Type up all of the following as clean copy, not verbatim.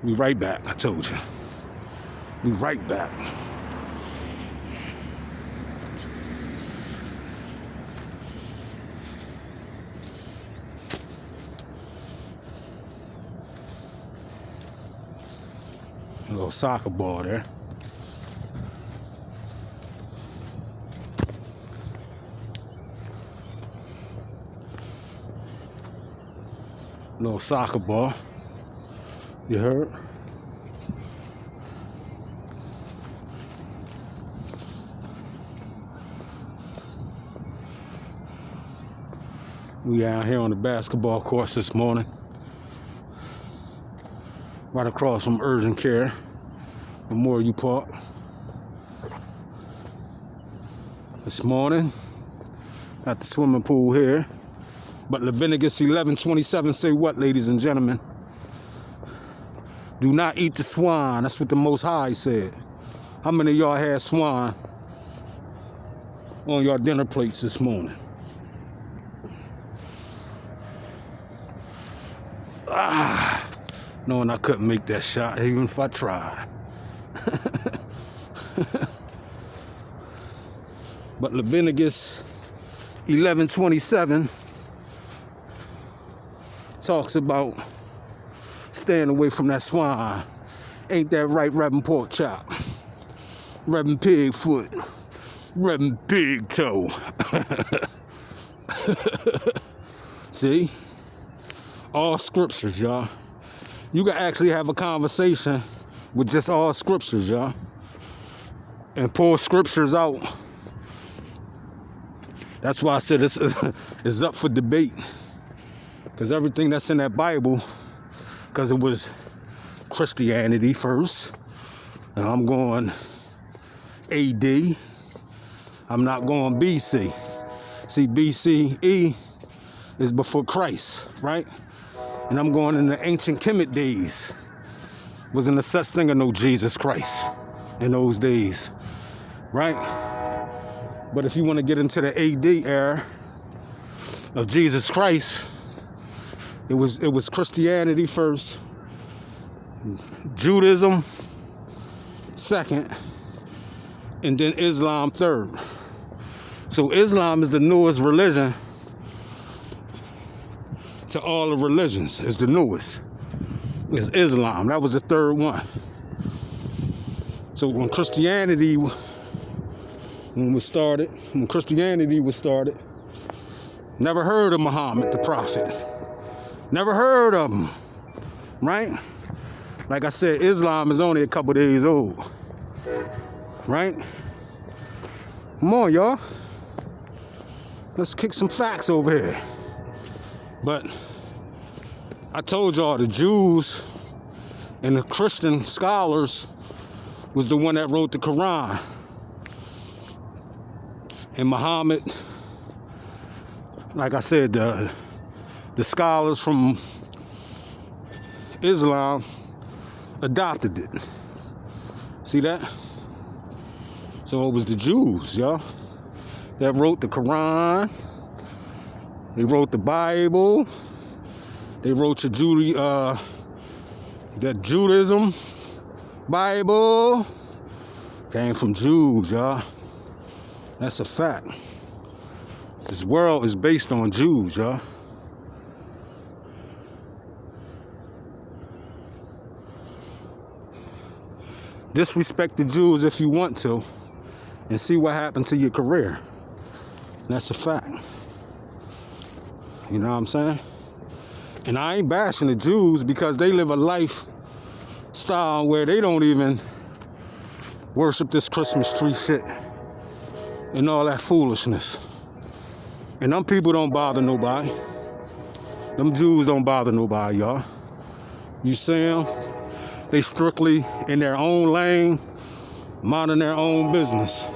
We right back, I told you. We right back. A little soccer ball there. Little soccer ball. You heard? We out here on the basketball course this morning. Right across from Urgent Care, Memorial Park. This morning, at the swimming pool here. But Leviticus 11:27 say what, ladies and gentlemen? Do not eat the swine. That's what the Most High said. How many of y'all had swine on your dinner plates this morning? Knowing I couldn't make that shot even if I tried. But Leviticus 11:27 talks about staying away from that swine. Ain't that right, Reverend Pork Chop? Reverend Pig Foot? Reverend Pig Toe? See? All scriptures, y'all. You can actually have a conversation with just all scriptures, y'all. And pull scriptures out. That's why I said this is up for debate. Because everything that's in that Bible, because it was Christianity first. And I'm going AD. I'm not going BC. See, BCE is before Christ, right? And I'm going in the ancient Kemet days. Wasn't a such thing of no Jesus Christ in those days, right? But if you want to get into the AD era of Jesus Christ, it was Christianity first, Judaism second, and then Islam third. So Islam is the newest religion to all the religions. It's the newest. It's Islam. That was the third one. So when Christianity was started, never heard of Muhammad, the prophet. Never heard of him, right? Like I said, Islam is only a couple days old, right? Come on, y'all. Let's kick some facts over here. But I told y'all the Jews and the Christian scholars was the one that wrote the Quran. And Muhammad, like I said, the scholars from Islam adopted it. See that? So it was the Jews, y'all, that wrote the Quran. They wrote the Bible. They wrote your that Judaism Bible came from Jews, y'all. That's a fact. This world is based on Jews, y'all. Disrespect the Jews if you want to, and see what happened to your career. That's a fact. You know what I'm saying? And I ain't bashing the Jews because they live a lifestyle where they don't even worship this Christmas tree shit and all that foolishness. And them people don't bother nobody. Them Jews don't bother nobody, y'all. You see them? They strictly in their own lane, minding their own business.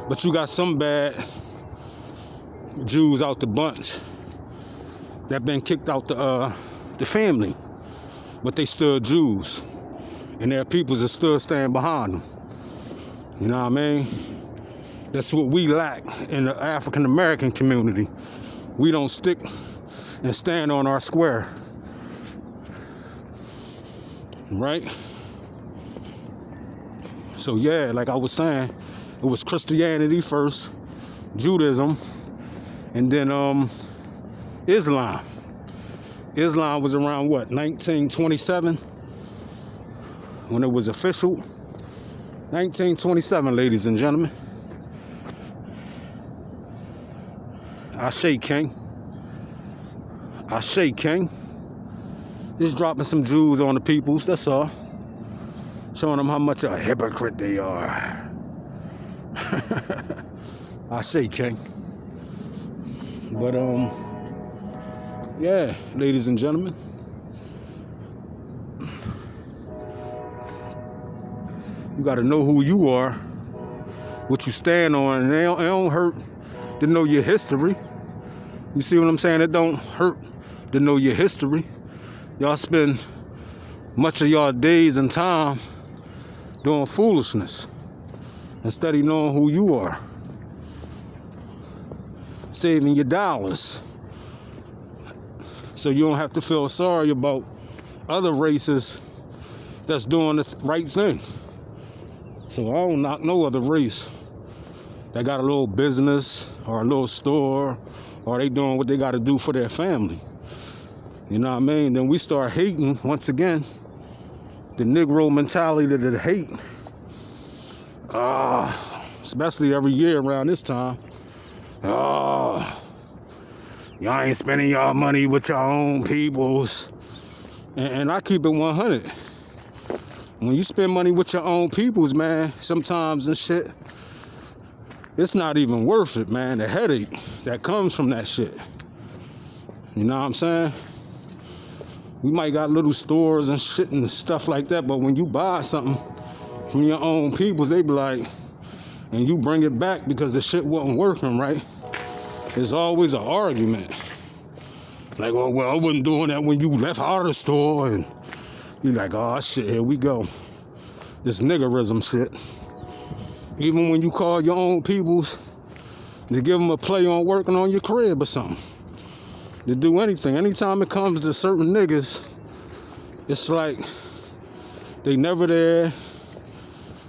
But you got some bad Jews out the bunch that been kicked out the family, but they still Jews, and their peoples are still standing behind them. You know what I mean? That's what we lack in the African American community. We don't stick and stand on our square. right? So yeah, like I was saying, it was Christianity first, Judaism, and then Islam. Islam was around what, 1927, when it was official. 1927, ladies and gentlemen. Ashe King. Ashe King. Just dropping some Jews on the peoples, that's all. Showing them how much a hypocrite they are. Ashe King. But yeah, ladies and gentlemen. You gotta know who you are, what you stand on, and it don't hurt to know your history. You see what I'm saying? It don't hurt to know your history. Y'all spend much of y'all days and time doing foolishness instead of knowing who you are. Saving your dollars so you don't have to feel sorry about other races that's doing the right thing. So I don't knock no other race that got a little business or a little store, or they doing what they got to do for their family. You know what I mean? Then we start hating, once again, the Negro mentality to the hate. Especially every year around this time. Y'all ain't spending y'all money with your own peoples. And I keep it 100. When you spend money with your own peoples, man, sometimes and shit, it's not even worth it, man. The headache that comes from that shit. You know what I'm saying? We might got little stores and shit and stuff like that, but when you buy something from your own peoples, they be like, and you bring it back because the shit wasn't working right, there's always an argument. Like, oh, well, I wasn't doing that when you left out of the store, and you're like, oh shit, here we go. This niggerism shit. Even when you call your own peoples to give them a play on working on your crib or something. To do anything. Anytime it comes to certain niggas, it's like they never there.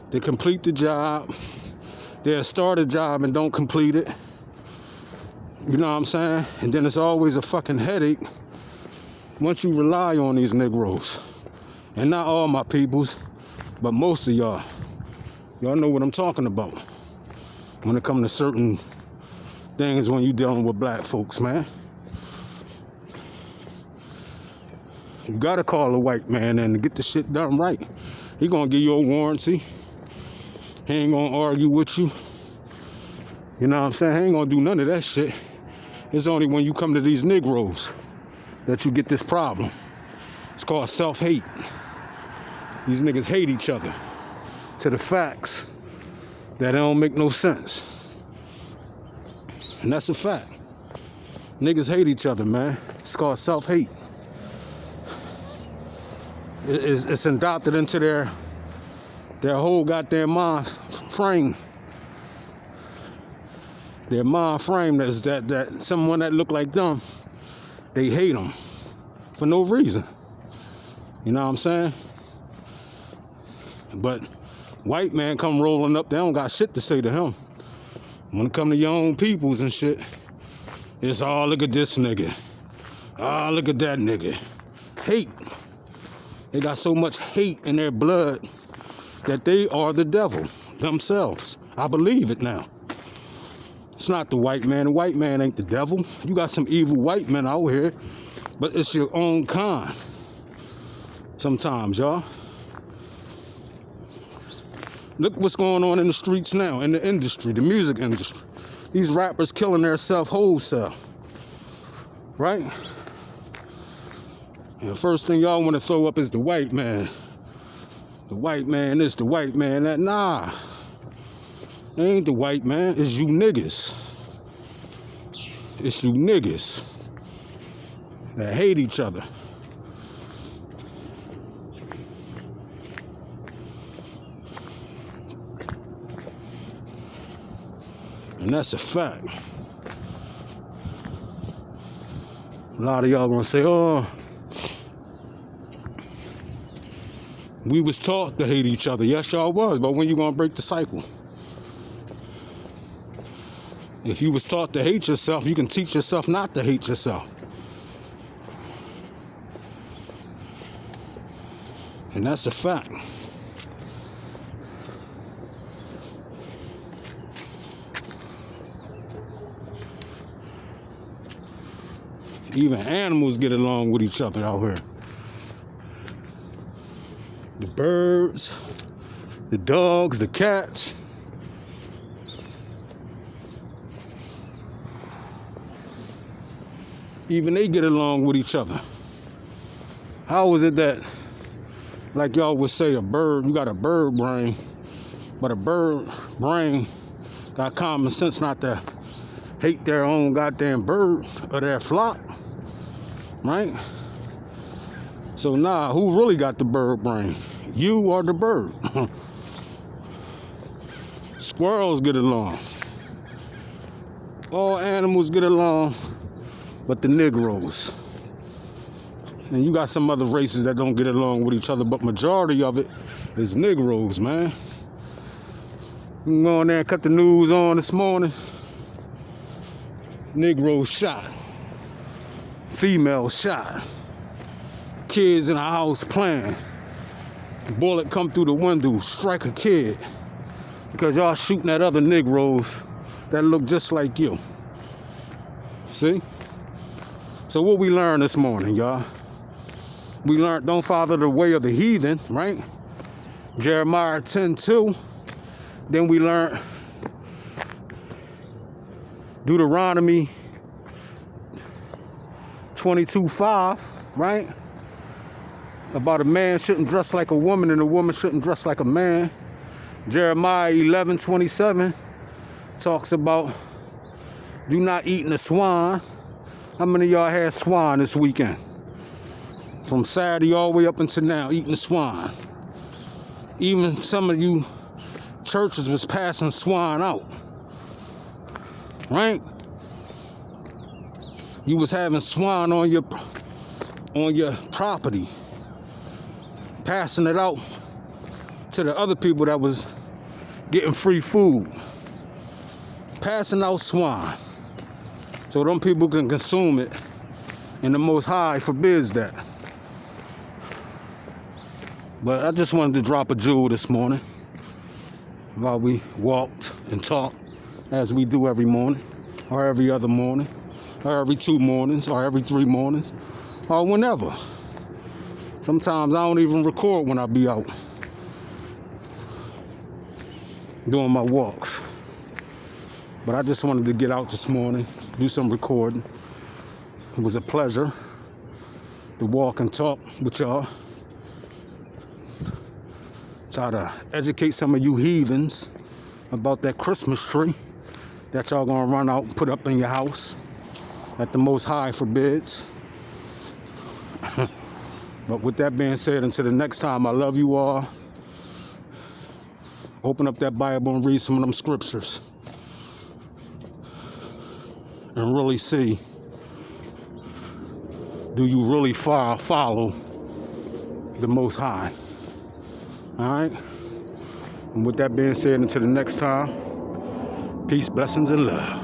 They complete the job. They'll start a job and don't complete it. You know what I'm saying? And then it's always a fucking headache once you rely on these Negroes. And not all my peoples, but most of y'all. Y'all know what I'm talking about when it comes to certain things when you dealing with black folks, man. You gotta call a white man in to get the shit done right. He gonna give you a warranty. He ain't gonna argue with you. You know what I'm saying? He ain't gonna do none of that shit. It's only when you come to these Negroes that you get this problem. It's called self-hate. These niggas hate each other to the facts that don't make no sense. And that's a fact. Niggas hate each other, man. It's called self-hate. It's adopted into their whole goddamn mind frame. Their mind frame is that someone that look like them, they hate them for no reason. You know what I'm saying? But white man come rolling up, they don't got shit to say to him. When it come to your own peoples and shit, it's all, look at this nigga. Look at that nigga. Hate. They got so much hate in their blood that they are the devil themselves. I believe it now. It's not the white man. The white man ain't the devil. You got some evil white men out here, but it's your own kind. Sometimes, y'all. Look what's going on in the streets now, in the industry, the music industry. These rappers killing themselves wholesale. Right? And the first thing y'all want to throw up is the white man. The white man this, the white man that. Nah. It ain't the white man. It's you niggas. It's you niggas that hate each other. And that's a fact. A lot of y'all gonna say, oh, We was taught to hate each other. Yes, y'all was. But when you gonna break the cycle? If you was taught to hate yourself, you can teach yourself not to hate yourself. And that's a fact. Even animals get along with each other out here. The birds, the dogs, the cats. Even they get along with each other. How is it that, like y'all would say, a bird, you got a bird brain, but a bird brain got common sense not to hate their own goddamn bird or their flock, right? So nah, who really got the bird brain? You or the bird? Squirrels get along. All animals get along, but the Negroes. And you got some other races that don't get along with each other, but majority of it is Negroes, man. You can go in there and cut the news on this morning. Negro shot. Female shot. Kids in a house playing. Bullet come through the window, strike a kid. Because y'all shooting at other Negroes that look just like you. See? So what we learned this morning, y'all? We learned don't follow the way of the heathen, right? Jeremiah 10:2. Then we learned Deuteronomy 22:5, right? About a man shouldn't dress like a woman and a woman shouldn't dress like a man. Jeremiah 11:27 talks about do not eat in the swine. How many of y'all had swine this weekend? From Saturday all the way up until now, eating the swine. Even some of you churches was passing swine out. Right? You was having swine on your property. Passing it out to the other people that was getting free food. Passing out swine. So them people can consume it. And the Most High forbids that. But I just wanted to drop a jewel this morning while we walked and talked as we do every morning, or every other morning, or every 2 mornings, or every 3 mornings, or whenever. Sometimes I don't even record when I be out doing my walks. But I just wanted to get out this morning, do some recording. It was a pleasure to walk and talk with y'all. Try to educate some of you heathens about that Christmas tree that y'all gonna run out and put up in your house that the Most High forbids. But with that being said, until the next time, I love you all. Open up that Bible and read some of them scriptures and really see, do you really follow the Most High? All right? And with that being said, until the next time, peace, blessings, and love.